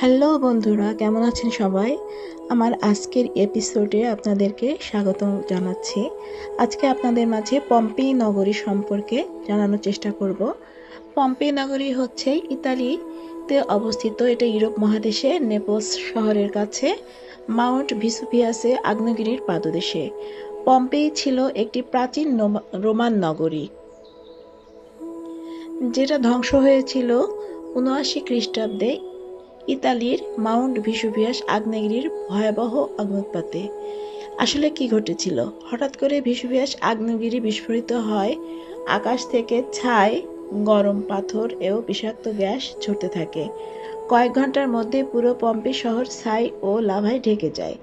Hello বন্ধুরা, কেমন আছেন সবাই? আমার আজকের এপিসোডে আপনাদেরকে স্বাগতম জানাচ্ছি। আজকে আপনাদের মাঝে পম্পেই নগরী সম্পর্কে জানানোর চেষ্টা করব। পম্পেই নগরী হচ্ছে ইতালিতে অবস্থিত। এটা ইউরোপ মহাদেশে নেপলস শহরের কাছে মাউন্ট ভিসুভিয়াসে আগ্নেয়গিরির পাদদেশে। পম্পেই ছিল একটি প্রাচীন রোমান নগরী, যেটা ধ্বংস হয়েছিল ৭৯ খ্রিস্টাব্দে ইতালির মাউন্ট ভিসুভিয়াস আগ্নেয়গিরির ভয়াবহ অগ্ন্যুৎপাতে। আসলে কি ঘটেছিল? হঠাৎ করে ভিসুভিয়াস আগ্নেয়গিরি বিস্ফোরিত হয়। আকাশ থেকে ছাই, গরম পাথর ও বিষাক্ত গ্যাস ঝরতে থাকে। কয়েক ঘন্টার মধ্যে পুরো পম্পে শহর ছাই ও লাভায় ঢেকে যায়।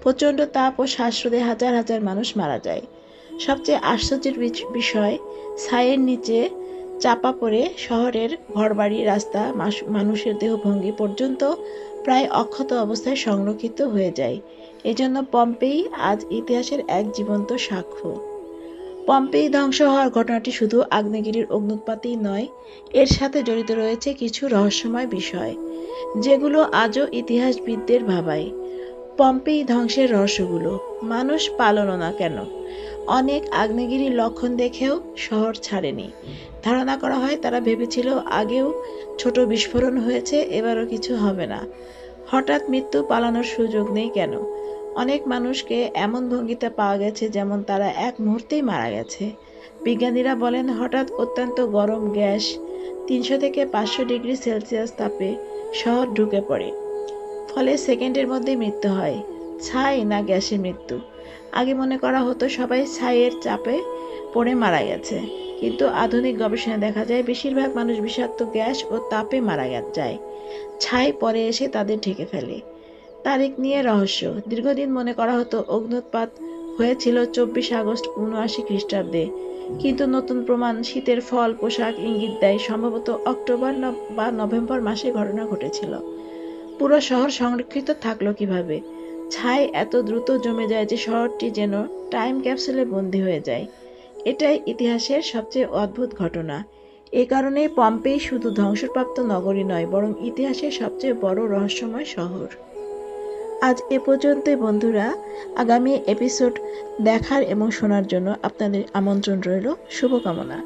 প্রচণ্ড তাপ ও শ্বাসরোধে হাজার হাজার মানুষ মারা যায়। সবচেয়ে আশ্চর্যের বিষয়, ছাইয়ের নিচে চাপা পড়ে শহরের ঘরবাড়ি, রাস্তা, মানুষের দেহভঙ্গি পর্যন্ত প্রায় অক্ষত অবস্থায় সংরক্ষিত হয়ে যায়। এজন্য পম্পেই আজ ইতিহাসের এক জীবন্ত সাক্ষ্য। পম্পেই ধ্বংস হওয়ার ঘটনাটি শুধু আগ্নেয়গিরির অগ্ন্যুৎপাতই নয়, এর সাথে জড়িত রয়েছে কিছু রহস্যময় বিষয়, যেগুলো আজও ইতিহাসবিদদের ভাবায়। পম্পেই ধ্বংসের রহস্যগুলো। মানুষ পালালো না কেন? অনেক আগ্নেয়গিরির লক্ষণ দেখেও শহর ছাড়েনি। ধারণা করা হয় তারা ভেবেছিল আগেও ছোট বিস্ফোরণ হয়েছে, এবারও কিছু হবে না। হঠাৎ মৃত্যু, পালানোর সুযোগ নেই কেন? অনেক মানুষকে এমন ভঙ্গিতে পাওয়া গেছে যেমন তারা এক মুহূর্তেই মারা গেছে। বিজ্ঞানীরা বলেন হঠাৎ অত্যন্ত গরম গ্যাস ৩০০ থেকে ৫০০ ডিগ্রি সেলসিয়াস তাপে শহর ঢুকে পড়ে, ফলে সেকেন্ডের মধ্যে মৃত্যু হয়। ছাই না গ্যাসে মৃত্যু? আগে মনে করা হতো সবাই ছাইয়ের চাপে পড়ে মারা গেছে, কিন্তু আধুনিক গবেষণায় দেখা যায় বেশিরভাগ মানুষ বিষাক্ত গ্যাস ও তাপে মারা যায়। ছাই পরে এসে তাদের ঢেকে ফেলে। তারিখ নিয়ে রহস্য। দীর্ঘদিন মনে করা হতো অগ্ন্যুৎপাত হয়েছিল ২৪ আগস্ট ৭৯ খ্রিস্টাব্দে, কিন্তু নতুন প্রমাণ, শীতের ফল, পোশাক ইঙ্গিত দেয় সম্ভবত অক্টোবর বা নভেম্বর মাসে ঘটনা ঘটেছিল। পুরো শহর সংরক্ষিত থাকলো কিভাবে? ছাই এত দ্রুত জমে যায় যে শহরটি যেন টাইম ক্যাপসুলে বন্দী হয়ে যায়। এটাই ইতিহাসের সবচেয়ে অদ্ভুত ঘটনা। এ কারণে পম্পেই শুধু ধ্বংসপ্রাপ্ত নগরী নয়, বরং ইতিহাসের সবচেয়ে বড় রহস্যময় শহর। আজ এ পর্যন্তই বন্ধুরা। আগামী এপিসোড দেখার এবং শোনার জন্য আপনাদের আমন্ত্রণ রইল। শুভকামনা।